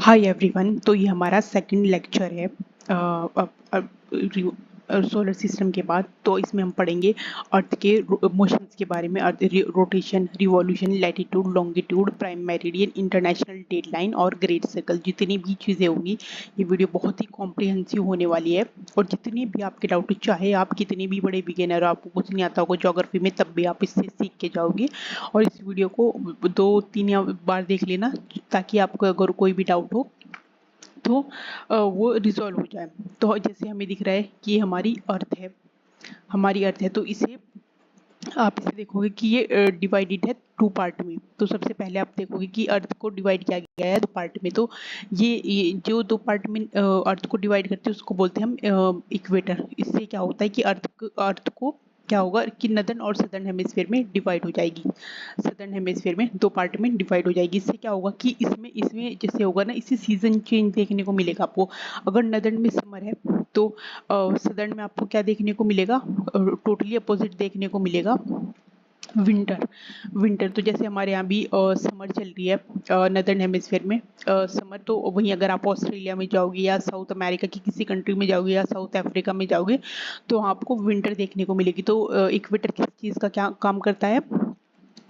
Hi everyone. तो ये हमारा सेकंड लेक्चर है सोलर सिस्टम के बाद। तो इसमें हम पढ़ेंगे अर्थ के मोशंस के बारे में, earth rotation, revolution, latitude, longitude, prime meridian, international deadline और ग्रेट सर्कल। जितनी भी चीज़ें होंगी ये वीडियो बहुत ही कॉम्प्रिहेंसिव होने वाली है। और जितने भी आपके डाउट, चाहे आप कितने भी बड़े बिगिनर, आपको कुछ नहीं आता होगा ज्योग्राफी में, तब भी आप इससे सीख के जाओगे। और इस वीडियो को 2-3 बार देख लेना ताकि आपको अगर कोई भी डाउट हो तो वो रिजॉल्व हो जाए। तो जैसे हमें दिख रहा है कि हमारी अर्थ है, तो इसे आप इसे देखोगे कि ये डिवाइडेड है 2 पार्ट में। तो सबसे पहले आप देखोगे कि अर्थ को डिवाइड किया गया है 2 पार्ट में। तो ये जो 2 पार्ट में अर्थ को डिवाइड करते हैं उसको बोलते हैं हम इक्वेटर। इससे क्या होता है कि अर्थ को क्या होगा कि नदर्न और सदर्न हेमिस्फीयर में डिवाइड हो जाएगी। सदर्न हेमिस्फीयर में 2 पार्ट में डिवाइड हो जाएगी। इससे क्या होगा कि इसमें इसमें जैसे होगा ना, इससे सीजन चेंज देखने को मिलेगा आपको। अगर नदर्न में समर है तो सदर्न में आपको क्या देखने को मिलेगा, टोटली अपोजिट देखने को मिलेगा, विंटर। विंटर तो जैसे हमारे यहाँ भी समर चल रही है नदर्न हेमिस्फीयर में। समर तो वहीं अगर आप ऑस्ट्रेलिया में जाओगे या साउथ अमेरिका की किसी कंट्री में जाओगे या साउथ अफ्रीका में जाओगे तो आपको विंटर देखने को मिलेगी। तो इक्वेटर किस चीज़ का क्या काम करता है,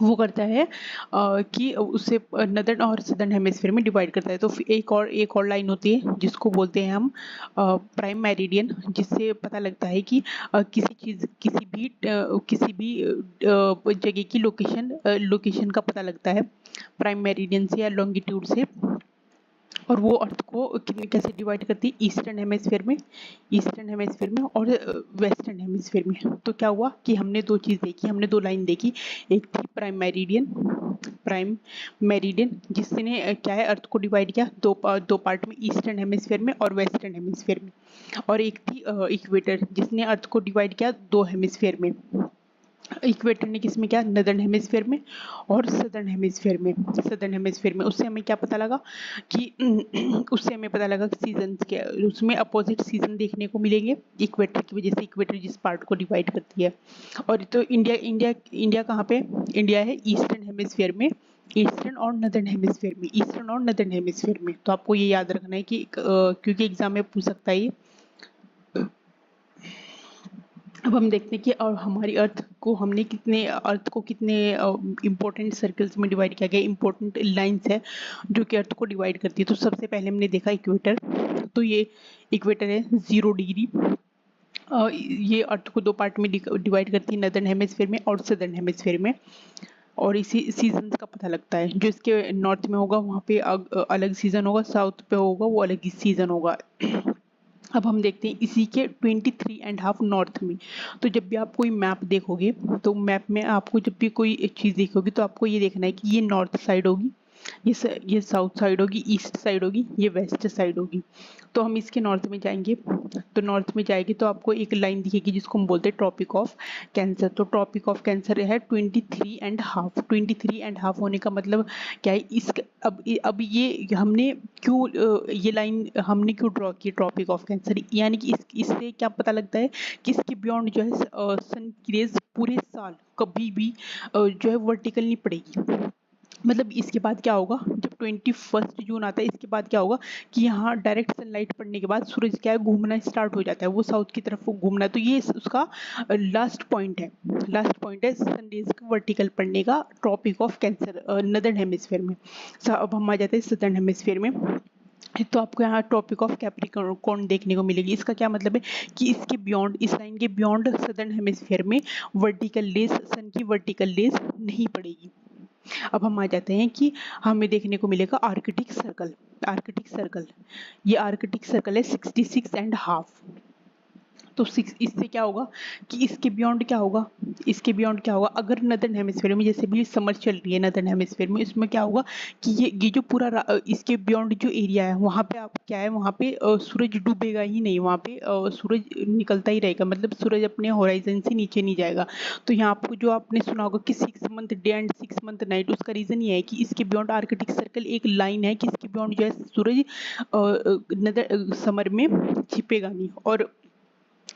वो करता है कि उसे नदर्न और सदर्न हेमिस्फीयर में डिवाइड करता है। तो एक और लाइन होती है जिसको बोलते हैं हम प्राइम मेरिडियन, जिससे पता लगता है कि किसी भी जगह की लोकेशन का पता लगता है प्राइम मेरिडियन से या लॉन्गिट्यूड से। और वो अर्थ को कैसे डिवाइड करती है, ईस्टर्न हेमिस्फीयर में और वेस्टर्न हेमिस्फीयर में। तो क्या हुआ कि हमने 2 चीज़ देखी, हमने 2 लाइन देखी। एक थी प्राइम मेरिडियन जिसने क्या है अर्थ को डिवाइड किया दो पार्ट में, ईस्टर्न हेमिस्फीयर में और वेस्टर्न हेमिस्फीयर में। और एक थी इक्वेटर जिसने अर्थ को डिवाइड किया 2 हेमिस्फीयर में। इक्वेटर ने किस में किया, नदर्न हेमिस्फीयर में और सदर्न हेमिस्फीयर में। उससे हमें क्या पता लगा कि उससे हमें पता लगा कि सीजन्स के उसमें अपोजिट सीजन देखने को मिलेंगे इक्वेटर की वजह से। इक्वेटर जिस पार्ट को डिवाइड करती है। और तो इंडिया कहाँ पे, इंडिया है ईस्टर्न हेमिस्फीयर में, ईस्टर्न और नदर्न हेमिस्फीयर में। तो आपको ये याद रखना है कि क्योंकि एग्जाम में पूछ सकता है ये। अब हम देखते हैं कि और हमारी अर्थ को कितने इंपॉर्टेंट सर्कल्स में डिवाइड किया गया, इंपॉर्टेंट लाइंस है जो कि अर्थ को डिवाइड करती है। तो सबसे पहले हमने देखा इक्वेटर। तो ये इक्वेटर है 0 डिग्री। ये अर्थ को 2 पार्ट में डिवाइड करती है, नदर्न हेमिस्फीयर में और सदर्न हेमिस्फीयर में। और इसी सीजन्स का पता लगता है। जो इसके नॉर्थ में होगा वहाँ पे अलग सीजन होगा, साउथ पे होगा वो अलग ही सीजन होगा। अब हम देखते हैं इसी के 23.5 नॉर्थ में। तो जब भी आप कोई मैप देखोगे तो मैप में आपको जब भी कोई एक चीज़ देखोगे तो आपको ये देखना है कि ये नॉर्थ साइड होगी, ये साउथ साइड होगी, ईस्ट साइड होगी, ये वेस्ट साइड होगी। तो हम इसके नॉर्थ में जाएंगे, तो नॉर्थ में जाएंगे तो आपको एक लाइन दिखेगी जिसको हम बोलते हैं ट्रॉपिक ऑफ कैंसर। तो ट्रॉपिक ऑफ कैंसर है 23.5 होने का मतलब क्या है इस अब ये हमने ये लाइन हमने क्यों ड्रॉ की ट्रॉपिक ऑफ कैंसर, यानी कि इससे क्या पता लगता है कि इसके बियॉन्ड जो है सन की रेज पूरे साल कभी भी जो है वर्टिकल नहीं पड़ेगी। मतलब इसके बाद क्या होगा, जब 21 जून आता है इसके बाद क्या होगा कि यहाँ डायरेक्ट सनलाइट पड़ने के बाद सूरज क्या है घूमना स्टार्ट हो जाता है, वो साउथ की तरफ घूमना। तो ये उसका लास्ट पॉइंट है सनरेज का वर्टिकल पड़ने का, tropic of Cancer northern hemisphere में। अब हम आ जाते हैं सदर्न हेमिस्फीयर में। तो आपको यहाँ टॉपिक ऑफ कैप्रिकॉर्न देखने को मिलेगी। इसका क्या मतलब है कि इसके बियॉन्ड, इस लाइन के बियॉन्ड सदर्न हेमिस्फीयर में वर्टिकल रेज, सन की वर्टिकल रेज नहीं पड़ेगी। अब हम आ जाते हैं कि हमें देखने को मिलेगा आर्कटिक सर्कल। ये आर्कटिक सर्कल है 66.5। तो इससे क्या होगा कि इसके बियॉन्ड क्या होगा, अगर नदर्न हेमिस्फीयर में जैसे भी समर चल रही है नदर्न हेमिस्फीयर में, इसमें क्या होगा कि ये जो पूरा इसके बियॉन्ड जो एरिया है वहाँ पे आप क्या है, वहाँ पे सूरज डूबेगा ही नहीं, वहाँ पे सूरज निकलता ही रहेगा, मतलब सूरज अपने होराइजन से नीचे नहीं जाएगा। तो यहाँ आपको जो आपने सुना होगा कि 6 month day and 6 month night, उसका रीजन ये है कि इसके बियॉन्ड आर्कटिक सर्कल एक लाइन है कि इसके बियॉन्ड जो है सूरज नदर समर में छिपेगा नहीं। और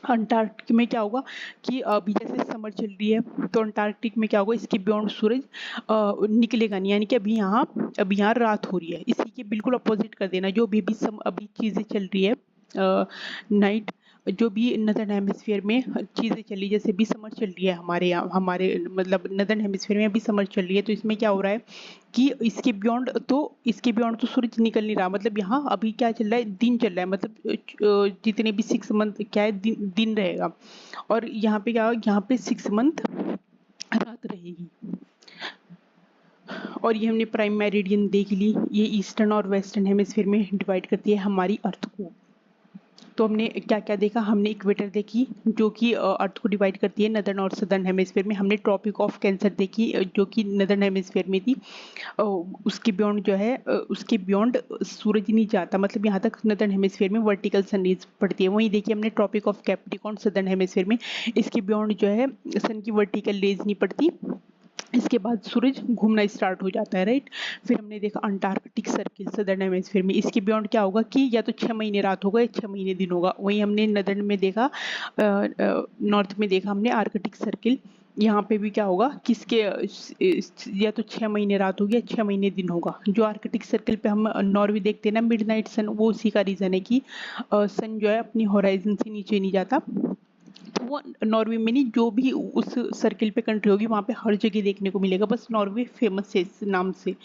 अंटार्कटिक में क्या होगा कि अभी जैसे समर चल रही है तो अंटार्कटिक में क्या होगा, इसके बियॉन्ड सूरज निकलेगा नहीं, यानी कि अभी यहाँ रात हो रही है। इसी के बिल्कुल अपोजिट कर देना, जो अभी चीज़ें चल रही है नाइट, जो भी नदर्न हेमिस्फीयर में चीज़ें चली, जैसे भी समर चल रही है हमारे यहाँ, हमारे मतलब नदर्न हेमिस्फीयर में अभी समर चल रही है, तो इसमें क्या हो रहा है कि इसके बियॉन्ड तो सूरज निकल नहीं रहा, मतलब यहाँ अभी क्या चल रहा है, दिन चल रहा है, मतलब जितने भी 6 मंथ क्या है, दिन रहेगा, और यहाँ पे क्या, यहाँ पे 6 मंथ रात रहेगी। और ये हमने प्राइम मेरिडियन देख ली, ये ईस्टर्न और वेस्टर्न हेमिस्फीयर में डिवाइड करती है हमारी अर्थ को। तो हमने क्या क्या देखा, हमने इक्वेटर देखी जो कि अर्थ को डिवाइड करती है नदर्न और सदर्न हेमिस्फीयर में, हमने ट्रॉपिक ऑफ कैंसर देखी जो कि नदर्न हेमिस्फीयर में थी। उसके बियॉन्ड जो है उसके बियॉन्ड सूरज नहीं जाता, मतलब यहाँ तक नदर्न हेमिस्फीयर में वर्टिकल सनरेज पड़ती है। वहीं देखिए हमने tropic of Capricorn southern hemisphere में, इसके बियॉन्ड जो है सन की वर्टिकल रेज नहीं पड़ती, इसके बाद सूरज घूमना स्टार्ट हो जाता है, राइट। फिर हमने देखा अंटार्कटिक सर्किल सदर्न हेमिस्फीयर में, इसके बियॉन्ड क्या होगा कि या तो 6 महीने रात होगा या 6 महीने दिन होगा। वहीं हमने नदर्न में देखा, नॉर्थ में देखा हमने आर्कटिक सर्किल, यहाँ पे भी क्या होगा कि इसके या तो 6 महीने रात होगी या 6 महीने दिन होगा। जो आर्कटिक सर्किल पे हम नॉर्वे देखते हैं ना मिडनाइट सन, वो उसी का रीजन है कि सन जो है अपनी होराइजन से नीचे नहीं जाता। तो वो नॉर्वे में नहीं, जो भी उस सर्किल पे कंट्री होगी वहां पे हर जगह देखने को मिलेगा, बस नॉर्वे फेमस है इस नाम से।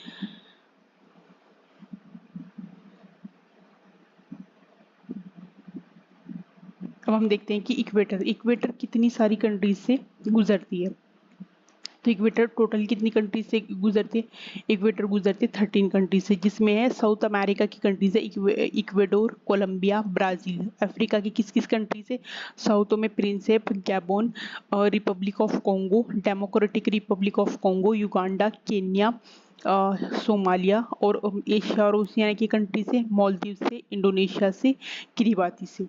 अब हम देखते हैं कि इक्वेटर इक्वेटर कितनी सारी कंट्रीज से गुजरती है। तो इक्वेटर टोटल कितनी कंट्रीज से गुजरती है, इक्वेटर गुजरती है 13 कंट्रीज से, जिसमें है साउथ अमेरिका की कंट्रीज है इक्वेडोर, कोलंबिया, ब्राजील। अफ्रीका की किस किस कंट्री से, साउथ में Prinsep, Gabon, Republic of Congo, democratic Republic of Congo, Uganda, Kenya, Somalia, और एशिया और ओशियाना की कंट्री से मालदीव से, इंडोनेशिया से, किरिबाती से।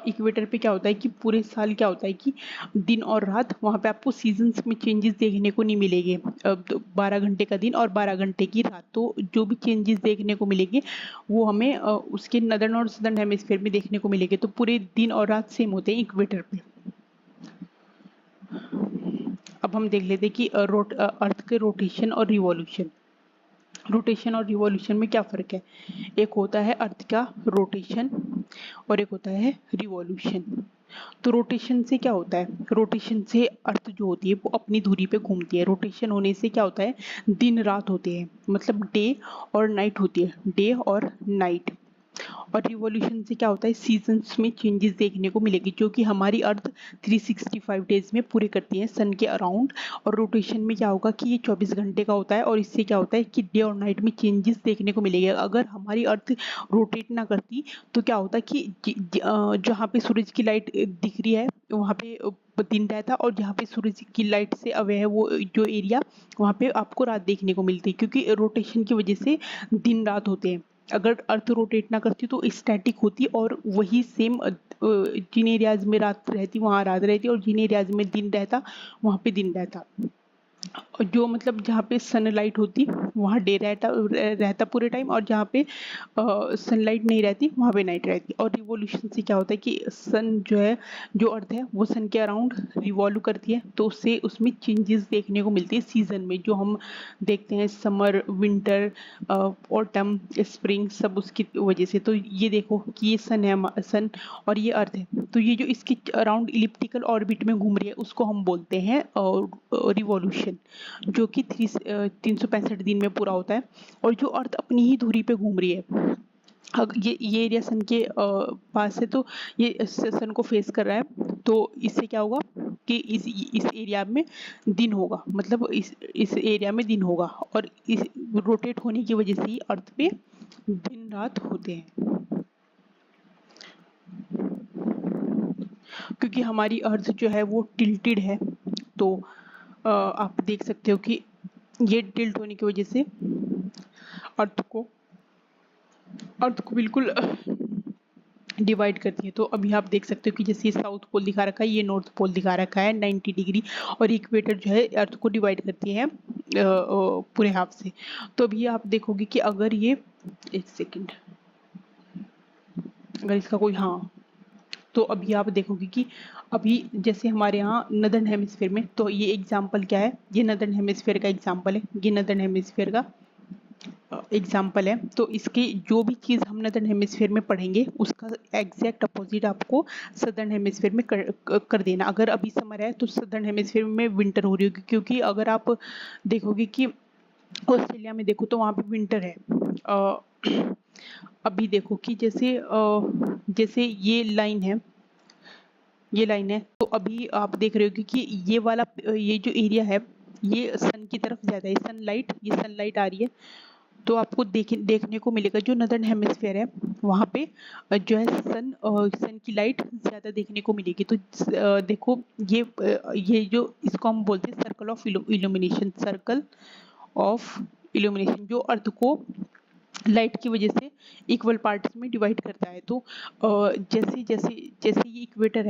इक्वेटर पे क्या होता है कि पूरे साल क्या होता है कि दिन और रात वहाँ पे आपको सीजन्स में चेंजेस देखने को नहीं मिलेंगे। 12 घंटे का दिन और 12 घंटे की रात, तो जो भी चेंजेस देखने को मिलेंगे वो हमें उसके नदर्न और सदर्न हेमिस्फीयर में देखने को मिलेंगे। तो पूरे दिन और रात सेम होते हैं इक्वेटर पे। अब हम देख लेते हैं कि अर्थ के रोटेशन और रिवॉल्यूशन। रोटेशन और रिवॉल्यूशन में क्या फ़र्क है, एक होता है अर्थ का रोटेशन और एक होता है रिवॉल्यूशन। तो रोटेशन से क्या होता है, रोटेशन से अर्थ जो होती है वो अपनी धुरी पे घूमती है। रोटेशन होने से क्या होता है, दिन रात होते हैं, मतलब डे और नाइट होती है, डे और नाइट। और रिवॉल्यूशन से क्या होता है, सीजन्स में चेंजेस देखने को मिलेगी, जो कि हमारी अर्थ 365 डेज में पूरे करती है सन के अराउंड। और रोटेशन में क्या होगा कि ये 24 घंटे का होता है, और इससे क्या होता है कि डे और नाइट में चेंजेस देखने को मिलेंगे। अगर हमारी अर्थ रोटेट ना करती तो क्या होता कि जहाँ पे सूरज की लाइट दिख रही है वहाँ पे दिन रहता, और जहाँ पे सूरज की लाइट से अवे है वो जो एरिया, वहाँ पे आपको रात देखने को मिलती है, क्योंकि रोटेशन की वजह से दिन रात होते हैं। अगर अर्थ रोटेट ना करती तो स्टैटिक होती, और वही सेम जिन एरियाज में रात रहती वहाँ रात रहती, और जिन एरियाज में दिन रहता वहाँ पे दिन रहता। जो मतलब जहाँ पे सनलाइट होती वहाँ डे रहता पूरे टाइम, और जहाँ पे सनलाइट नहीं रहती वहाँ पे नाइट रहती। और रिवॉल्यूशन से क्या होता है कि सन जो है, जो अर्थ है वो सन के अराउंड रिवॉल्व करती है, तो उससे उसमें चेंजेस देखने को मिलते हैं सीजन में, जो हम देखते हैं समर, विंटर, ऑटम, स्प्रिंग, सब उसकी वजह से। तो ये देखो कि ये सन है, सन और ये अर्थ है, तो ये जो इसके अराउंड इलिप्टिकल ऑर्बिट में घूम रही है उसको हम बोलते हैं रिवॉल्यूशन, जो कि 365 दिन में पूरा होता है। और जो अर्थ अपनी ही धुरी पे घूम रही है, अगर ये एरिया सन के पास है, तो ये सन को फेस कर रहा है, तो इससे क्या होगा कि इस एरिया में दिन होगा, मतलब इस एरिया में दिन होगा, और इस रोटेट होने की वजह से ही अर्थ पे दिन रात होते हैं। क्योंकि हमारी अर्थ जो है वो टिल्टेड है, तो आप देख सकते हो कि ये टिल्ट होने की वजह से अर्थ को अर्थ को बिल्कुल डिवाइड करती है। तो अभी आप देख सकते हो कि जैसे ये साउथ पोल दिखा रखा है, ये नॉर्थ पोल दिखा रखा है 90 डिग्री, और इक्वेटर जो है अर्थ को डिवाइड करती है पूरे हाफ से। तो अभी आप देखोगे कि अगर ये एक सेकंड, अगर इसका कोई, हाँ, तो अभी आप देखोगे कि अभी जैसे हमारे यहाँ नदर्न हेमिस्फीयर में, तो ये एग्जाम्पल क्या है, ये नदर्न हेमिस्फीयर का एग्जाम्पल है, ये नदर्न हेमिस्फीयर का एग्जाम्पल है। तो इसकी जो भी चीज़ हम नदर्न हेमिस्फीयर में पढ़ेंगे उसका एग्जैक्ट अपोजिट आपको सदर्न हेमिस्फीयर में कर देना। अगर अभी समर है तो सदर्न हेमिस्फीयर में विंटर हो रही होगी, क्योंकि अगर आप देखोगे कि ऑस्ट्रेलिया में देखो तो वहाँ पे विंटर है। अभी देखो कि जैसे ये लाइन है, ये लाइन है, तो अभी आप देख रहे हो कि ये वाला ये जो एरिया है ये सन की तरफ ज़्यादा है, सनलाइट, ये सनलाइट आ रही है, तो आपको देखने को मिलेगा जो नदर्न हेमिस्फीयर है वहाँ पे जो है सन की लाइट ज़्यादा देखने को मिलेगी। तो देखो ये जो इसको हम बोलते हैं circle of illumination, circle of illumination, जो अर्थ को लाइट की वजह से इक्वल पार्ट्स में डिवाइड करता है। तो जैसे जैसे जैसे ये इक्वेटर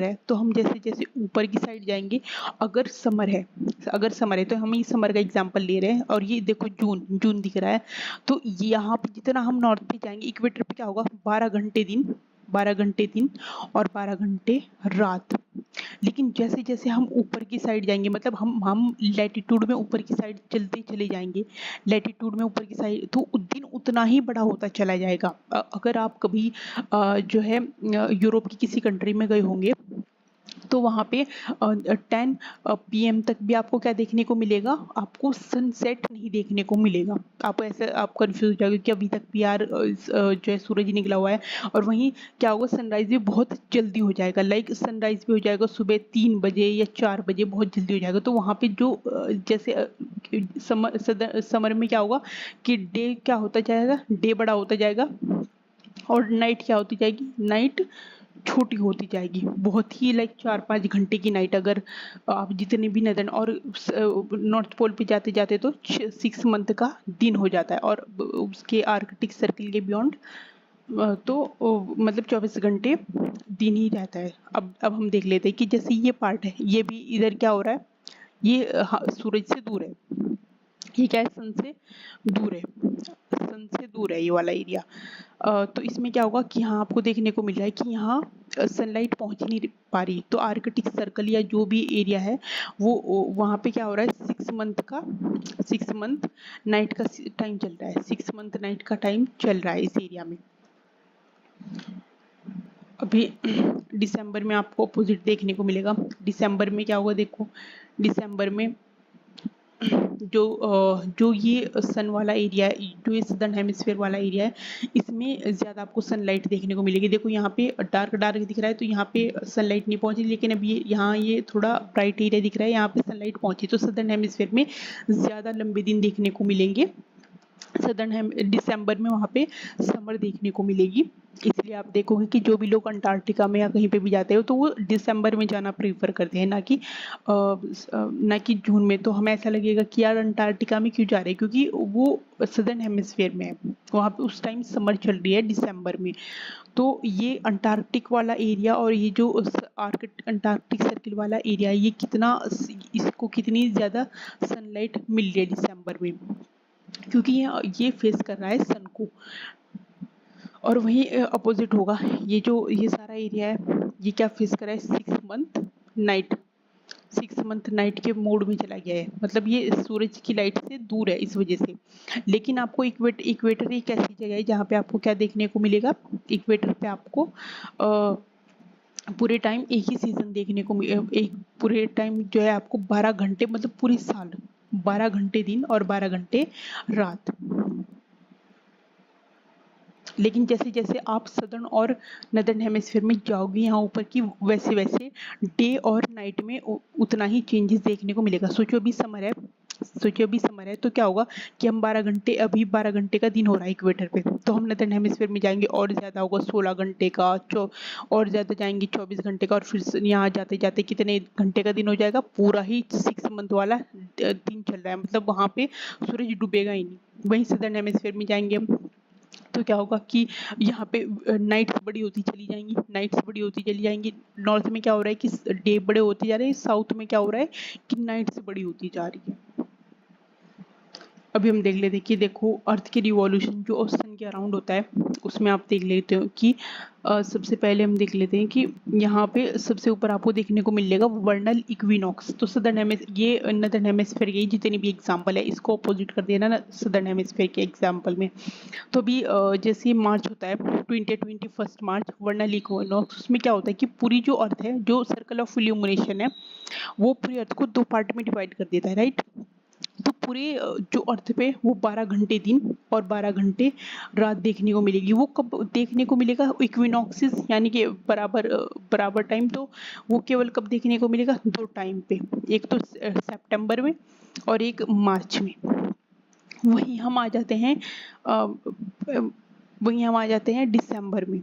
है, तो हम जैसे जैसे ऊपर की साइड जाएंगे, अगर समर है तो हम ये समर का एग्जांपल ले रहे हैं, और ये देखो जून दिख रहा है, तो यहाँ पे जितना हम नॉर्थ पे जाएंगे इक्वेटर पे क्या होगा, 12 घंटे दिन और 12 घंटे रात। लेकिन जैसे जैसे हम ऊपर की साइड जाएंगे, मतलब हम लैटिट्यूड में ऊपर की साइड चलते चले जाएंगे, लैटिट्यूड में ऊपर की साइड, तो दिन उतना ही बड़ा होता चला जाएगा। अगर आप कभी जो है यूरोप की किसी कंट्री में गए होंगे तो वहाँ पे 10 PM तक भी आपको क्या देखने को मिलेगा, आपको सनसेट नहीं देखने को मिलेगा। आप कंफ्यूज हो जाओगे कि अभी तक भी यार जो है सूरज निकला हुआ है, और वहीं क्या होगा, सनराइज भी बहुत जल्दी हो जाएगा, लाइक सनराइज भी हो जाएगा सुबह 3 बजे या 4 बजे, बहुत जल्दी हो जाएगा। तो वहाँ पे जो जैसे समर में क्या होगा कि डे क्या होता जाएगा, डे बड़ा होता जाएगा, और नाइट क्या होती जाएगी, नाइट छोटी होती जाएगी, बहुत ही लाइक 4-5 घंटे की नाइट। अगर आप जितने भी नदर्न और नॉर्थ पोल पे जाते जाते तो 6 मंथ का दिन हो जाता है, और उसके आर्कटिक सर्किल के बियॉन्ड तो मतलब 24 घंटे दिन ही रहता है। अब हम देख लेते हैं कि जैसे ये पार्ट है, ये भी इधर क्या हो रहा है, ये सूरज से दूर है, ये क्या है, सन से दूर है, सन से दूर है ये वाला एरिया। तो इसमें क्या होगा कि यहाँ आपको देखने को मिल रहा है कि यहाँ सनलाइट पहुंच नहीं पा रही, तो आर्कटिक सर्कल या जो भी एरिया है वो वहाँ पे क्या हो रहा है, 6 मंथ नाइट का टाइम चल रहा है, 6 मंथ नाइट का टाइम चल रहा है इस एरिया में। अभी दिसंबर में आपको अपोजिट देखने को मिलेगा। दिसंबर में क्या होगा, देखो दिसंबर में जो ये सन वाला एरिया है, जो ये सदर्न हेमिस्फीयर वाला एरिया है, इसमें ज़्यादा आपको सनलाइट देखने को मिलेगी। देखो यहाँ पे डार्क दिख रहा है, तो यहाँ पे सनलाइट नहीं पहुंची, लेकिन अब ये यहाँ ये थोड़ा ब्राइट एरिया दिख रहा है, यहाँ पे सनलाइट पहुंची, तो सदर्न हेमिस्फीयर में ज़्यादा लंबे दिन देखने को मिलेंगे। दिसंबर में वहाँ पे समर देखने को मिलेगी। इसलिए आप देखोगे कि जो भी लोग अंटार्कटिका में या कहीं पे भी जाते हो तो वो दिसंबर में जाना प्रीफर करते हैं, ना कि जून में। तो हमें ऐसा लगेगा कि यार अंटार्कटिका में क्यों जा रहे हैं, क्योंकि वो सदर्न हेमिस्फीयर में है, वहाँ पे उस टाइम समर चल रही है दिसंबर में। तो ये अंटार्कटिक वाला एरिया और ये जो अंटार्कटिक सर्किल वाला एरिया, ये इसको कितनी ज़्यादा सनलाइट मिल रही है दिसंबर में, क्योंकि ये फेस कर रहा है सन को। और वहीं अपोजिट होगा, ये सारा एरिया है, ये क्या फेस कर रहा है, 6 मंथ नाइट के मोड में चला गया है, मतलब ये सूरज की लाइट से दूर है इस वजह से। लेकिन आपको इक्वेटर एक ऐसी जगह है जहाँ पे आपको क्या देखने को मिलेगा, इक्वेटर पे आपको पूरे टाइम एक ही सीजन देखने को एक पूरे टाइम जो है आपको 12 घंटे, मतलब पूरे साल 12 घंटे दिन और 12 घंटे रात। लेकिन जैसे जैसे आप सदर्न और नदर्न हेमिस्फीयर में जाओगे यहाँ ऊपर की, वैसे वैसे डे और नाइट में उतना ही चेंजेस देखने को मिलेगा। सोचो अभी समर है तो क्या होगा कि हम 12 घंटे का दिन हो रहा है इक्वेटर पे, तो हम नदर्न हेमिस्फीयर में जाएंगे और ज़्यादा होगा, 16 घंटे का, और ज़्यादा जाएंगे 24 घंटे का, और फिर यहाँ जाते जाते कितने घंटे का दिन हो जाएगा, पूरा ही 6 मंथ वाला दिन चल रहा है, मतलब वहाँ पे सूरज डूबेगा ही नहीं। वहीं सदर्न हेमिस्फीयर में जाएंगे हम तो क्या होगा कि यहाँ पे नाइट्स बड़ी होती चली जाएंगी। नॉर्थ में क्या हो रहा है कि डे बड़े होते जा रहे हैं, साउथ में क्या हो रहा है कि नाइट्स बड़ी होती जा रही है। अभी हम देख लेते हैं कि देखो अर्थ की रिवॉल्यूशन जो सन के अराउंड होता है उसमें आप देख लेते हो कि सबसे पहले हम देख लेते हैं कि यहाँ पे सबसे ऊपर आपको देखने को मिलेगा वर्नल इक्विनॉक्स। तो सदर्न हेमिस्फीयर, ये नदर्न हेमिस्फीयर के जितने भी एग्जांपल है इसको अपोजिट कर देना ना सदर्न हेमिस्फीयर के एग्जांपल में। तो अभी जैसे मार्च होता है 21 मार्च वर्नल इक्विनॉक्स, उसमें क्या होता है कि पूरी जो अर्थ है, जो सर्कल ऑफ इल्यूमिनेशन है वो पूरी अर्थ को 2 पार्ट में डिवाइड कर देता है, राइट। तो पूरे जो अर्थ पे वो 12 घंटे दिन और 12 घंटे रात देखने को मिलेगी। वो कब देखने को मिलेगा? इक्विनॉक्सिस यानी कि बराबर टाइम। तो वो केवल कब देखने को मिलेगा? 2 टाइम पे, एक तो सितंबर में और एक मार्च में। वहीं हम आ जाते हैं दिसंबर में,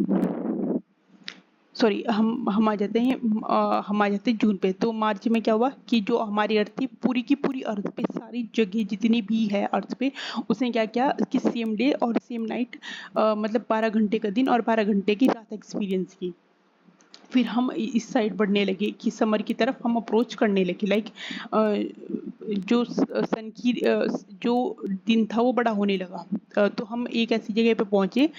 सॉरी हम आ जाते हैं जून पे। तो मार्च में क्या हुआ कि जो हमारी अर्थ थी, पूरी की पूरी अर्थ पे सारी जगह जितनी भी है अर्थ पे, उसने क्या किया कि सेम डे और सेम नाइट, मतलब 12 घंटे का दिन और 12 घंटे की रात एक्सपीरियंस की। फिर हम इस साइड बढ़ने लगे कि समर की तरफ हम अप्रोच करने लगे। लाइक जो सन की जो दिन था वो बड़ा होने लगा। तो हम एक ऐसी जगह पे पहुंचे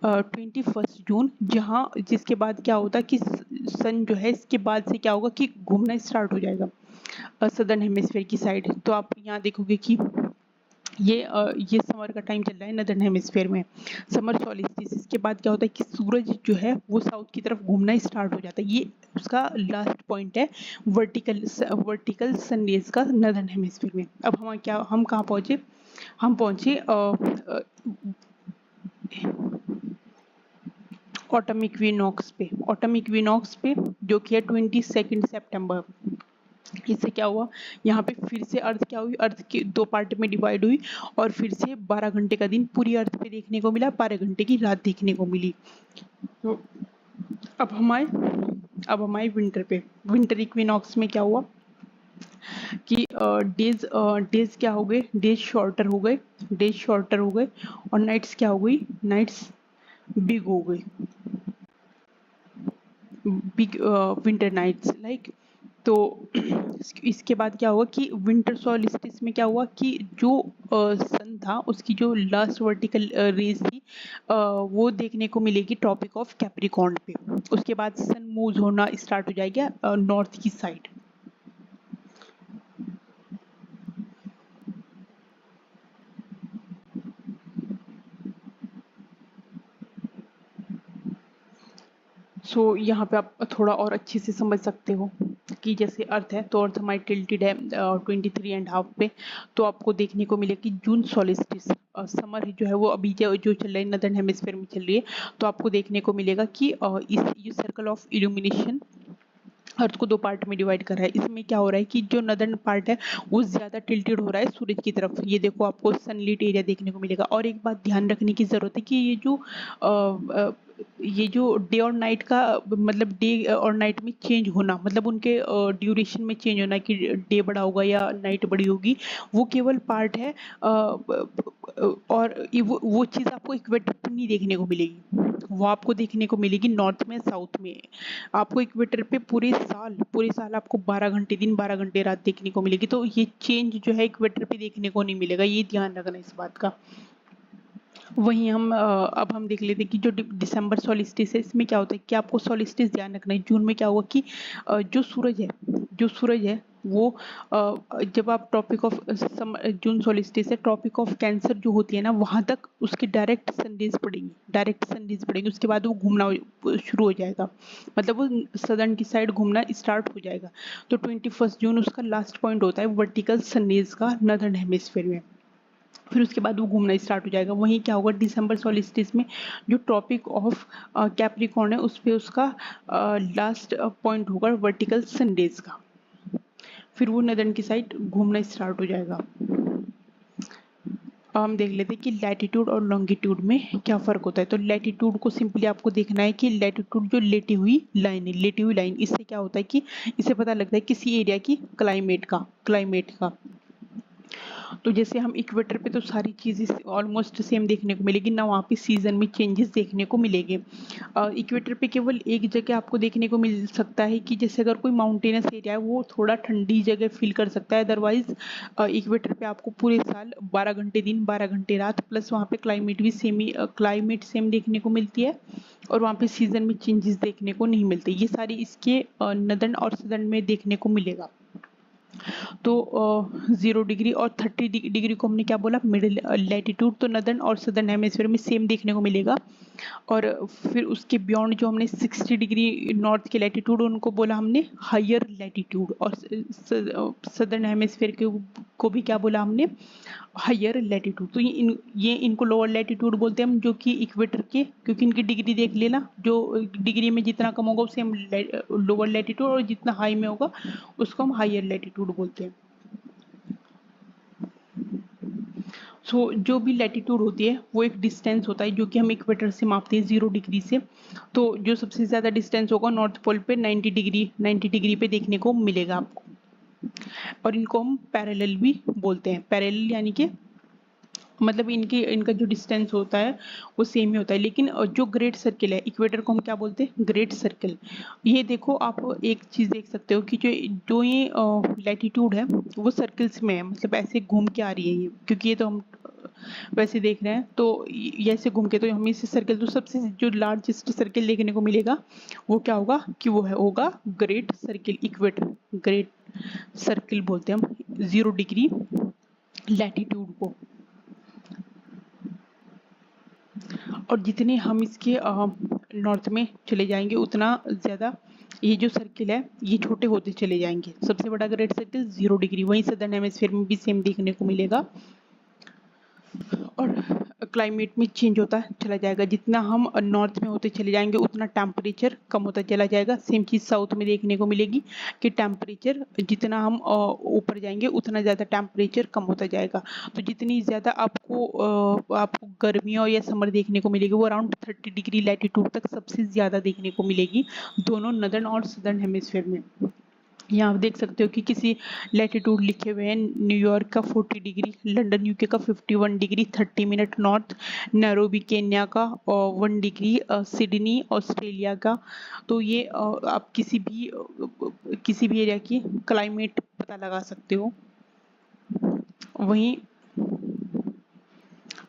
21 जून, जहां जिसके बाद क्या होता कि सन जो है इसके बाद से क्या होगा कि घूमना स्टार्ट हो जाएगा सदर्न हेमिस्फीयर की साइड। तो आप यहाँ देखोगे कि ये समर का टाइम चल रहा है नदर्न हेमिस्फीयर में, समर सॉलिस्टिस। इसके बाद क्या होता है कि सूरज जो है वो साउथ की तरफ घूमना स्टार्ट हो जाता है। ये उसका लास्ट पॉइंट है वर्टिकल सनरेज का नदर्न हेमिस्फीयर में। अब हम कहाँ पहुंचे? हम पहुंचे ऑटम इक्विनॉक्स पे जो कि है 22 सितंबर। इससे क्या हुआ, यहाँ पे फिर से अर्थ क्या हुई, अर्थ के 2 पार्ट में डिवाइड हुई और फिर से 12 घंटे का दिन पूरी अर्थ पे देखने को मिला, 12 घंटे की रात देखने को मिली। तो अब हम आए विंटर पे। विंटर इक्विनॉक्स में क्या हुआ कि डेज क्या हो गए, डेज शॉर्टर हो गए और नाइट्स क्या हो गई, नाइट्स बिग हो गई, बिग विंटर नाइट्स लाइक। तो इसके बाद क्या हुआ कि विंटर सॉलिस्टिस में क्या हुआ कि जो सन था उसकी जो लास्ट वर्टिकल रेज थी वो देखने को मिलेगी ट्रॉपिक ऑफ कैप्रिकॉर्न पे। उसके बाद सन मूव होना स्टार्ट हो जाएगा नॉर्थ की साइड। सो यहाँ पे आप थोड़ा और अच्छे से समझ सकते हो कि जैसे अर्थ है तो अर्थ हमारी टिल्टेड है 23.5 पे। तो आपको देखने को मिले कि जून सॉलिस्टिस समर जो है वो अभी जो चल रहा है नदर्न हेमिस्फीयर में चल रही है। तो आपको देखने को मिलेगा कि ये सर्कल ऑफ इल्यूमिनेशन अर्थ को 2 पार्ट में डिवाइड कर रहा है। इसमें क्या हो रहा है कि जो नदर्न पार्ट है वो ज्यादा टिल्टेड हो रहा है सूरज की तरफ। ये देखो आपको सनलिट एरिया देखने को मिलेगा। और एक बात ध्यान रखने की जरूरत है कि ये जो डे और नाइट का मतलब डे और नाइट में चेंज होना, मतलब उनके ड्यूरेशन में चेंज होना कि डे बड़ा होगा या नाइट बड़ी होगी, वो केवल पार्ट है और वो चीज़ आपको इक्वेटर पर नहीं देखने को मिलेगी। वो आपको देखने को मिलेगी नॉर्थ में, साउथ में। आपको इक्वेटर पे पूरे साल आपको 12 घंटे दिन 12 घंटे रात देखने को मिलेगी। तो ये चेंज जो है इक्वेटर पे देखने को नहीं मिलेगा, ये ध्यान रखना इस बात का। वहीं अब हम देख लेते हैं कि जो दिसंबर सॉलिस्टिस है इसमें क्या होता है कि आपको सॉलिस्टिस ध्यान रखना है। जून में क्या हुआ कि जो सूरज है वो जब आप ट्रॉपिक ऑफ जून सॉलिस्टिस है, ट्रॉपिक ऑफ कैंसर जो होती है ना वहां तक उसकी डायरेक्ट सनरेज पड़ेंगी। उसके बाद वो घूमना शुरू हो जाएगा, मतलब वो सदर्न की साइड घूमना स्टार्ट हो जाएगा। तो 21 जून उसका लास्ट पॉइंट होता है वर्टिकल सनरेज का नदर्न हेमिस्फीयर में। फिर उसके बाद वो घूमना स्टार्ट हो जाएगा। वहीं क्या होगा दिसंबर सॉलिस्टिस में जो ट्रॉपिक ऑफ कैप्रिकॉर्न है उस पे उसका लास्ट पॉइंट होगा वर्टिकल सनरेज का। फिर वो नदर्न की साइड घूमना स्टार्ट हो जाएगा। हम देख लेते हैं कि लैटिट्यूड और लॉन्गिट्यूड में क्या फर्क होता है। तो लैटिट्यूड को सिंपली आपको देखना है कि लैटिट्यूड जो लेटी हुई लाइन, इससे क्या होता है कि इससे पता लगता है किसी एरिया की क्लाइमेट का। तो जैसे हम इक्वेटर पे तो सारी चीज़ें ऑलमोस्ट सेम देखने को मिलेगी ना, वहाँ पे सीजन में चेंजेस देखने को मिलेंगे। इक्वेटर पे केवल एक जगह आपको देखने को मिल सकता है कि जैसे अगर कोई माउंटेनस एरिया है वो थोड़ा ठंडी जगह फील कर सकता है, अदरवाइज इक्वेटर पे आपको पूरे साल 12 घंटे दिन 12 घंटे रात, प्लस वहाँ पे क्लाइमेट भी क्लाइमेट सेम देखने को मिलती है, और वहाँ पे सीजन में चेंजेस देखने को नहीं मिलते। ये सारी इसके नदर्न और सदर्न में देखने को मिलेगा। तो 0 डिग्री और 30 डिग्री को हमने क्या बोला, मिडिल लैटिट्यूड, तो नदर्न और सदर्न हेमिस्फीयर में सेम देखने को मिलेगा। और फिर उसके बियॉन्ड जो हमने 60 डिग्री नॉर्थ के लैटिट्यूड, उनको बोला हमने हायर लैटिट्यूड, और सदर्न हेमिस्फीयर को भी क्या बोला हमने, हायर लैटिट्यूड। तो ये इनको लोअर लैटिट्यूड बोलते हैं हम, जो कि इक्वेटर के, क्योंकि इनकी डिग्री देख लेना, जो डिग्री में जितना कम होगा उसे हम लोअर लैटिट्यूड, और जितना हाई में होगा उसको हम हायर लैटिट्यूड बोलते हैं। जो भी लैटिट्यूड होती है वो एक डिस्टेंस होता है जो कि हम इक्वेटर से मापते हैं 0 डिग्री से। तो जो सबसे ज़्यादा डिस्टेंस होगा नॉर्थ पोल पे 90 डिग्री पे देखने को मिलेगा आपको, और इनको हम पैरेलल भी बोलते हैं। पैरेलल यानी कि मतलब इनका जो डिस्टेंस होता है वो सेम ही होता है। लेकिन जो ग्रेट सर्किल है, इक्वेटर को हम क्या बोलते हैं, ग्रेट सर्किल। ये देखो आप एक चीज़ देख सकते हो कि जो ये लैटिट्यूड है वो सर्किल्स में है, मतलब ऐसे घूम के आ रही है ये, क्योंकि ये तो हम वैसे देख रहे हैं, तो ये ऐसे घूम के, तो हमें इसे सर्किल, तो सबसे जो लार्जेस्ट सर्किल देखने को मिलेगा वो क्या होगा कि वो होगा great circle. Equator great circle बोलते हैं हम 0 डिग्री लैटिट्यूड को। और जितने हम इसके नॉर्थ में चले जाएंगे उतना ज़्यादा ये जो सर्किल है ये छोटे होते चले जाएंगे। सबसे बड़ा ग्रेट सर्किल 0 डिग्री, वहीं सदर्न हेमिस्फीयर में भी सेम देखने को मिलेगा। और क्लाइमेट में चेंज होता चला जाएगा, जितना हम नॉर्थ में होते चले जाएंगे उतना टेम्परेचर कम होता चला जाएगा। सेम चीज़ साउथ में देखने को मिलेगी कि टेम्परेचर जितना हम ऊपर जाएंगे उतना ज़्यादा टेम्परेचर कम होता जाएगा। तो जितनी ज़्यादा आपको गर्मियों या समर देखने को मिलेगी वो अराउंड 30 डिग्री लैटिट्यूड तक सबसे ज़्यादा देखने को मिलेगी, दोनों नदर्न और सदर्न हेमिस्फीयर में। यहाँ आप देख सकते हो कि किसी लैटिट्यूड लिखे हुए हैं न्यूयॉर्क का 40 डिग्री, लंदन यूके का 51 degree 30 minute north, Nairobi Kenya का, और 1 डिग्री सिडनी ऑस्ट्रेलिया का। तो ये आप किसी भी एरिया की क्लाइमेट पता लगा सकते हो। वहीं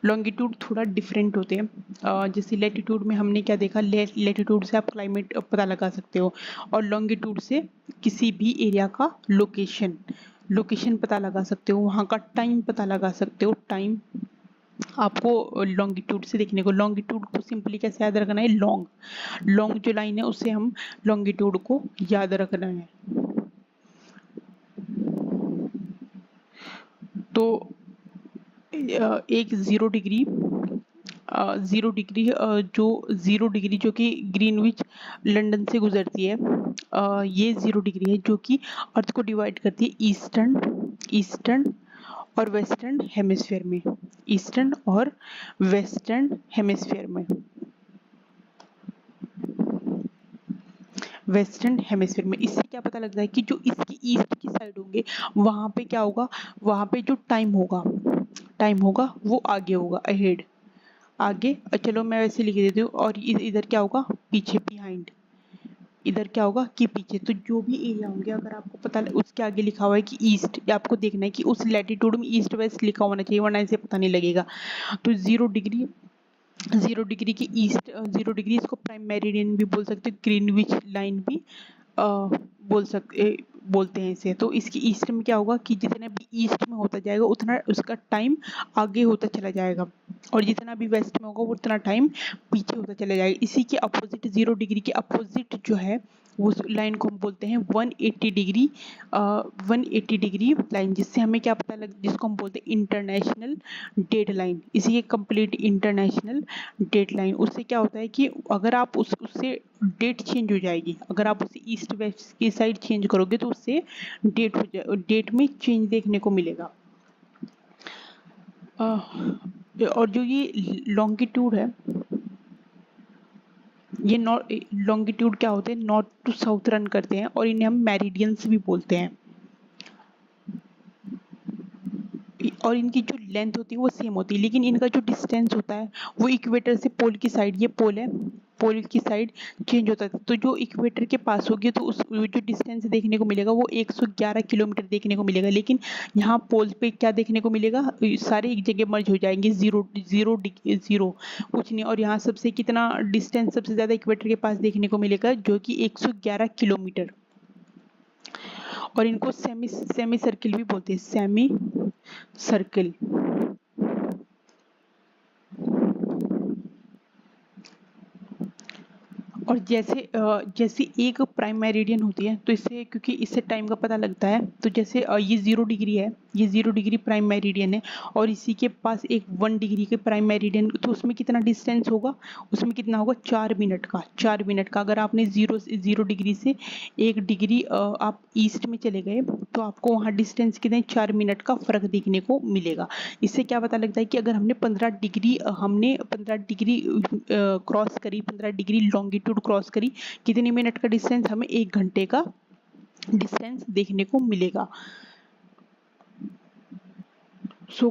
लॉन्गिट्यूड थोड़ा डिफरेंट होते हैं। जैसे लैटिट्यूड में हमने क्या देखा, लैटिट्यूड से आप क्लाइमेट पता लगा सकते हो, और लॉन्गिट्यूड से किसी भी एरिया का लोकेशन पता लगा सकते हो, वहाँ का टाइम पता लगा सकते हो। टाइम आपको लॉन्गिट्यूड से देखने को, लॉन्गिट्यूड को सिंपली कैसे याद रखना है, लॉन्ग जो लाइन है उससे हम लॉन्गिट्यूड को याद रखना है। तो एक 0 डिग्री जो 0 डिग्री जो कि ग्रीनविच लंदन से गुजरती है, ये 0 डिग्री है जो कि अर्थ को डिवाइड करती है ईस्टर्न और वेस्टर्न हेमिस्फीयर में, ईस्टर्न और वेस्टर्न हेमिस्फीयर में। वेस्टर्न हेमिस्फीयर में इससे क्या पता लगता है कि जो इसकी ईस्ट की साइड होंगे वहां पे क्या होगा, वहां पे जो टाइम होगा वो आगे होगा, अहेड आगे। चलो मैं वैसे लिख देती हूँ, और इधर क्या होगा, पीछे, बिहाइंड। इधर क्या होगा कि पीछे। तो जो भी एरिया होंगे अगर आपको पता उसके आगे लिखा हुआ है कि ईस्ट, आपको देखना है कि उस लैटिट्यूड में ईस्ट वेस्ट लिखा होना चाहिए, वरना इसे पता नहीं लगेगा। तो 0 डिग्री की ईस्ट, 0 डिग्री इसको प्राइम मेरिडियन भी बोल सकते हो, ग्रीनविच लाइन भी बोलते हैं इसे। तो इसकी ईस्ट में क्या होगा कि जितना भी ईस्ट में होता जाएगा उतना उसका टाइम आगे होता चला जाएगा, और जितना भी वेस्ट में होगा उतना टाइम पीछे होता चला जाएगा। इसी के अपोजिट, 0 डिग्री के अपोजिट जो है उस लाइन को हम बोलते हैं 180 डिग्री लाइन, जिससे हमें क्या पता जिसको हम बोलते हैं इंटरनेशनल डेड लाइन। इसी के कंप्लीट इंटरनेशनल डेड लाइन, उससे क्या होता है कि अगर आप उससे डेट चेंज हो जाएगी, अगर आप उसे ईस्ट वेस्ट की साइड चेंज करोगे तो उससे डेट में चेंज देखने को मिलेगा। और जो ये लॉन्गिट्यूड है, ये लॉन्गिट्यूड क्या होते हैं, नॉर्थ टू साउथ रन करते हैं, और इन्हें हम मेरिडियंस भी बोलते हैं। और इनकी जो लेंथ होती है वो सेम होती है, लेकिन इनका जो डिस्टेंस होता है वो इक्वेटर से पोल की साइड, ये पोल है, पोल की साइड चेंज होता है। तो जो इक्वेटर के पास होगी तो उस वो जो डिस्टेंस देखने को मिलेगा वो 111 किलोमीटर देखने को मिलेगा, लेकिन यहाँ पोल पे क्या देखने को मिलेगा, सारे एक जगह मर्ज हो जाएंगे, जीरो जीरो जीरो कुछ नहीं। और यहाँ सबसे कितना डिस्टेंस सबसे ज़्यादा इक्वेटर के पास देखने को मिलेगा, जो कि 111 किलोमीटर। और इनको सेमी सेमी सर्किल भी बोलते हैं, सेमी सर्किल। और जैसे एक प्राइम मेरिडियन होती है, तो इससे क्योंकि इससे टाइम का पता लगता है, तो जैसे ये 0 डिग्री है, ये 0 डिग्री प्राइम मेरिडियन है, और इसी के पास एक 1 डिग्री के प्राइम मेरिडियन, तो उसमें कितना डिस्टेंस होगा, उसमें कितना होगा, 4 मिनट का, 4 मिनट का। अगर आपने 0 डिग्री से 1 डिग्री आप ईस्ट में चले गए तो आपको वहाँ डिस्टेंस कितने, 4 मिनट का फर्क देखने को मिलेगा। इससे क्या पता लगता है कि अगर हमने 15 डिग्री क्रॉस करी, 15 डिग्री लॉन्गिट्यूड क्रॉस करी, कितने मिनट का डिस्टेंस, हमें 1 घंटे का डिस्टेंस देखने को मिलेगा।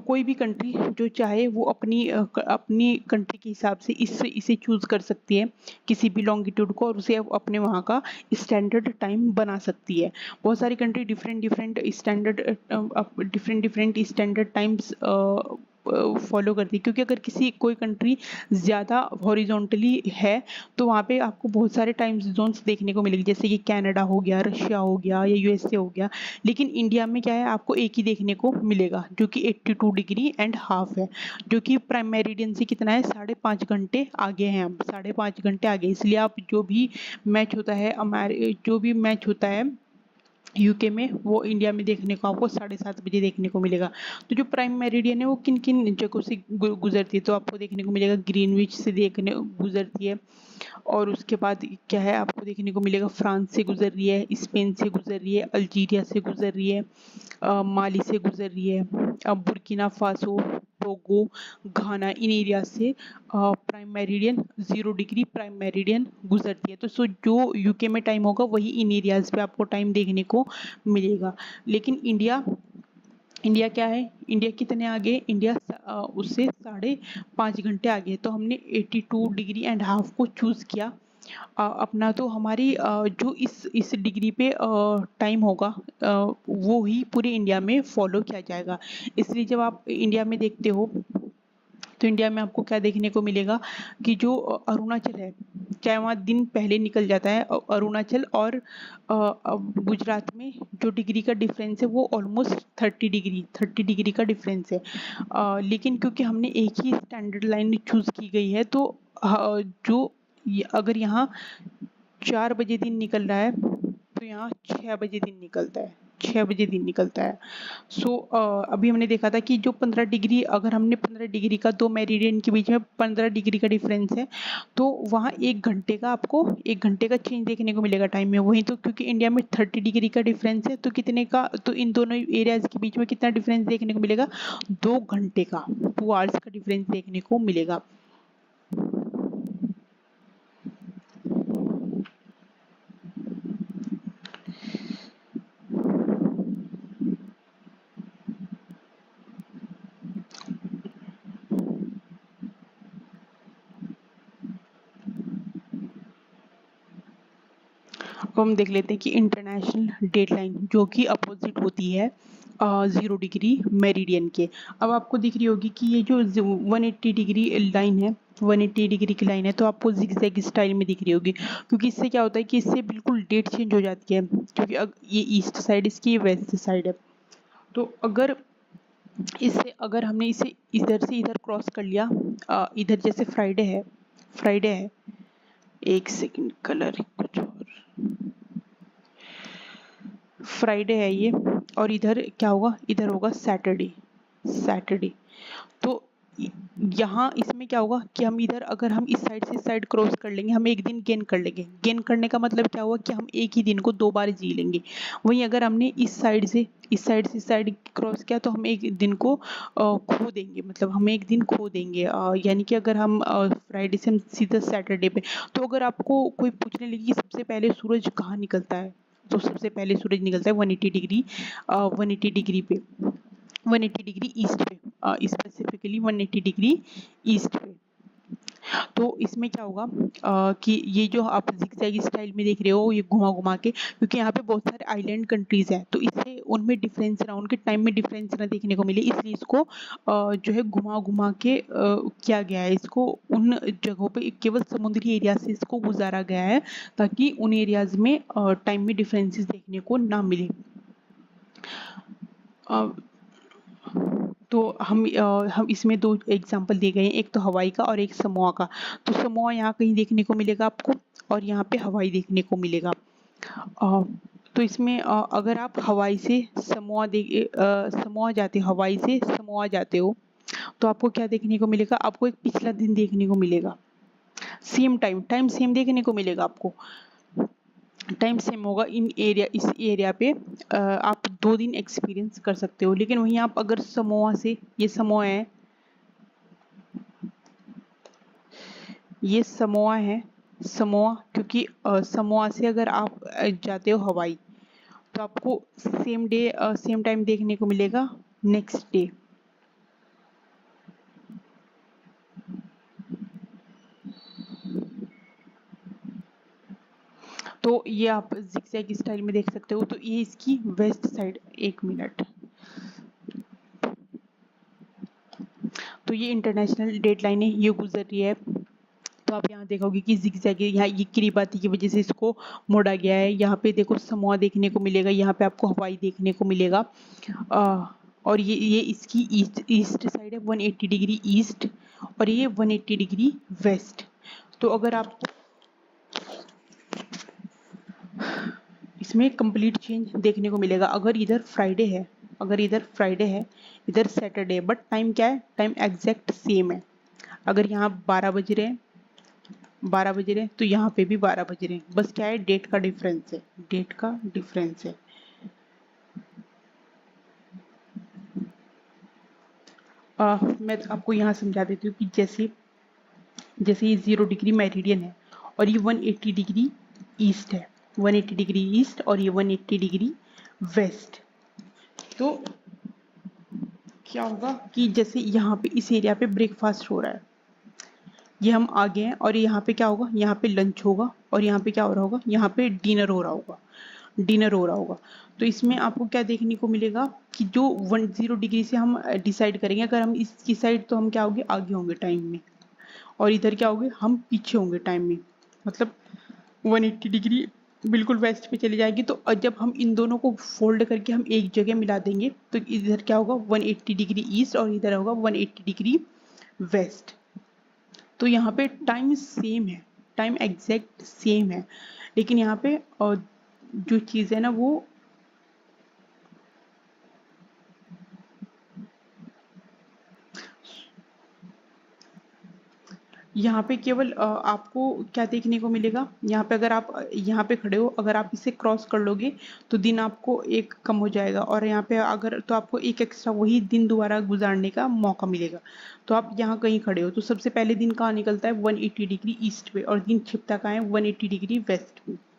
कोई भी कंट्री जो चाहे वो अपनी कंट्री के हिसाब से इसे चूज कर सकती है, किसी भी लॉन्गिट्यूड को, और उसे अपने वहाँ का स्टैंडर्ड टाइम बना सकती है। बहुत सारी country different different standard times follow करती है, क्योंकि अगर कोई कंट्री ज़्यादा हॉरिजॉन्टली है तो वहाँ पे आपको बहुत सारे टाइम जोन्स देखने को मिलेंगे, जैसे कि कनाडा हो गया, रशिया हो गया, या यूएसए हो गया। लेकिन इंडिया में क्या है, आपको एक ही देखने को मिलेगा, जो कि 82.5 है, जो कि प्राइम मेरिडियन से कितना है, 5.5 घंटे आगे हैं हम, 5.5 घंटे आगे। इसलिए आप जो भी मैच होता है यूके में, वो इंडिया में देखने को आपको 7:30 बजे देखने को मिलेगा। तो जो प्राइम मेरिडियन है वो किन किन जगहों से गुजरती है, तो आपको देखने को मिलेगा ग्रीनविच से गुजरती है, और उसके बाद क्या है, आपको देखने को मिलेगा फ्रांस से गुजर रही है, स्पेन से गुजर रही है, अल्जीरिया से गुजर रही है, माली से गुजर रही है, बुर्किना फासो, टोगो, घाना, इन एरिया से prime meridian 0 degree prime meridian गुजरती है। तो जो यूके में टाइम होगा वही इन एरियाज पे आपको टाइम देखने को मिलेगा। लेकिन इंडिया इंडिया क्या है, इंडिया कितने आगे, इंडिया उससे 5.5 घंटे आगे है। तो हमने 82.5 को चूज किया अपना। तो हमारी जो इस डिग्री पे टाइम होगा वो ही पूरे इंडिया में फॉलो किया जाएगा। इसलिए जब आप इंडिया में देखते हो तो इंडिया में आपको क्या देखने को मिलेगा कि जो अरुणाचल है, चाहे वहाँ दिन पहले निकल जाता है, अरुणाचल और गुजरात में जो डिग्री का डिफरेंस है वो ऑलमोस्ट 30 डिग्री का डिफरेंस है। लेकिन क्योंकि हमने एक ही स्टैंडर्ड लाइन चूज की गई है, तो जो अगर यहाँ 4 बजे दिन निकल रहा है तो यहाँ 6 बजे दिन निकलता है, 6 बजे दिन निकलता है। अभी हमने देखा था कि जो 15 डिग्री, अगर हमने 15 डिग्री का, दो मेरिडियन के बीच में 15 डिग्री का डिफरेंस है, तो वहाँ 1 घंटे का आपको 1 घंटे का चेंज देखने को मिलेगा टाइम में। वहीं तो क्योंकि इंडिया में 30 डिग्री का डिफरेंस है, तो कितने का, तो इन दोनों एरियाज के बीच में कितना डिफरेंस देखने को मिलेगा, 2 घंटे का, 2 आवर्स का डिफरेंस देखने को मिलेगा। अब हम देख लेते हैं कि इंटरनेशनल डेडलाइन जो कि अपोजिट होती है 0 डिग्री मेरिडियन के। अब आपको दिख रही होगी कि ये जो 180 डिग्री लाइन है, 180 डिग्री की लाइन है, तो आपको जिगजैग स्टाइल में दिख रही होगी, क्योंकि इससे क्या होता है कि इससे बिल्कुल डेट चेंज हो जाती है, क्योंकि ये ईस्ट साइड इसकी, वेस्ट साइड है। तो अगर हमने इसे इधर से इधर क्रॉस कर लिया, इधर जैसे फ्राइडे है, एक सेकंड, कलर कुछ और, फ्राइडे है ये, और इधर क्या होगा, इधर होगा सैटरडे। तो यहाँ इसमें क्या होगा कि हम इधर, अगर हम इस साइड से इस साइड क्रॉस कर लेंगे, हम एक दिन गेन कर लेंगे। गेन करने का मतलब क्या हुआ कि हम एक ही दिन को 2 बार जी लेंगे। वहीं अगर हमने इस साइड से इस साइड क्रॉस किया, तो हम एक दिन को खो देंगे, मतलब हम एक दिन खो देंगे। यानी कि अगर हम फ्राइडे से हम सीधा सैटरडे पे, तो अगर आपको कोई पूछने लगे कि सबसे पहले सूरज कहाँ निकलता है, तो सबसे पहले सूरज निकलता है 180 डिग्री पे। 180 डिग्री ईस्ट पे, स्पेसिफिकली 180 डिग्री ईस्ट पे। तो इसमें क्या होगा कि ये जो आप जिगजैग स्टाइल में देख रहे हो ये घुमा घुमा के, क्योंकि यहाँ पे बहुत सारे आइलैंड कंट्रीज हैं, तो इससे उनमें डिफरेंस ना, उनके टाइम में डिफरेंस ना देखने को मिले, इसलिए इसको जो है घुमा घुमा के किया गया है। इसको उन जगहों पे केवल समुद्री एरिया से इसको गुजारा गया है, ताकि उन एरियाज में टाइम में डिफरेंसेस देखने को ना मिले। अ, तो हम इसमें दो एग्जांपल दिए गए हैं, एक तो हवाई का और एक समोआ का। तो समोआ यहाँ कहीं देखने को मिलेगा आपको, और यहाँ पे हवाई देखने को मिलेगा। तो इसमें अगर आप हवाई से समोआ जाते हो, हवाई से समोआ जाते हो, तो आपको क्या देखने को मिलेगा, आपको एक पिछला दिन देखने को मिलेगा। सेम टाइम सेम देखने को मिलेगा आपको, टाइम सेम होगा इस एरिया पे। आप 2 दिन एक्सपीरियंस कर सकते हो। लेकिन वहीं आप अगर समोआ से, ये समोआ है, ये समोआ है, समोआ, क्योंकि समोआ से अगर आप जाते हो हवाई, तो आपको सेम डे सेम टाइम देखने को मिलेगा नेक्स्ट डे। तो ये आप जिगजैग स्टाइल में देख सकते हो। तो ये इसकी वेस्ट साइड, 1 मिनट। तो ये इंटरनेशनल डेडलाइन है, ये गुजर रही है। तो आप यहाँ देखोगे कि जिगजैग, यहाँ ये किरिबाती की वजह से इसको मोड़ा गया है। यहाँ पे देखो समोआ देखने को मिलेगा, यहाँ पे आपको हवाई देखने को मिलेगा। और ये इसकी ईस्ट साइड है, 180 डिग्री ईस्ट, और ये 180 डिग्री वेस्ट। तो अगर आप इसमें कंप्लीट चेंज देखने को मिलेगा। अगर इधर फ्राइडे है, इधर सैटरडे है, बट टाइम क्या है, टाइम एग्जैक्ट सेम है। अगर यहाँ 12 बज रहे हैं, तो यहाँ पे भी 12 बज रहे हैं, बस क्या है, डेट का डिफरेंस है, मैं आपको यहाँ समझा देती हूँ कि जैसे ये 0 डिग्री मेरिडियन है, और ये 180 डिग्री ईस्ट है, 180 डिग्री ईस्ट, और ये 180 डिग्री वेस्ट। तो क्या होगा कि जैसे यहाँ पे इस एरिया पे ब्रेकफास्ट हो रहा है, ये हम आ गए हैं, और यहाँ पे क्या होगा, यहाँ पे लंच होगा, और यहाँ पे क्या हो रहा होगा, यहाँ पे डिनर हो रहा होगा। तो इसमें आपको क्या देखने को मिलेगा कि जो 10 डिग्री से हम डिसाइड करेंगे, अगर हम इसकी साइड, तो हम क्या होंगे, आगे होंगे टाइम में, और इधर क्या होंगे, हम पीछे होंगे टाइम में। मतलब 180 डिग्री बिल्कुल वेस्ट पे चली जाएगी। तो जब हम इन दोनों को फोल्ड करके हम एक जगह मिला देंगे, तो इधर क्या होगा, 180 डिग्री ईस्ट, और इधर होगा 180 डिग्री वेस्ट। तो यहाँ पे टाइम सेम है, टाइम एग्जैक्ट सेम है, लेकिन यहाँ पे जो चीज़ है ना, वो यहाँ पे केवल आपको क्या देखने को मिलेगा, यहाँ पे अगर आप यहाँ पे खड़े हो, अगर आप इसे क्रॉस कर लोगे, तो दिन आपको एक कम हो जाएगा, और यहाँ पे अगर, तो आपको एक एक्स्ट्रा वही दिन दोबारा गुजारने का मौका मिलेगा। तो आप यहाँ कहीं खड़े हो, तो सबसे पहले दिन कहाँ निकलता है, 180 डिग्री ईस्ट पे, और दिन छिपता कहाँ है, 180 डिग्री वेस्ट पे।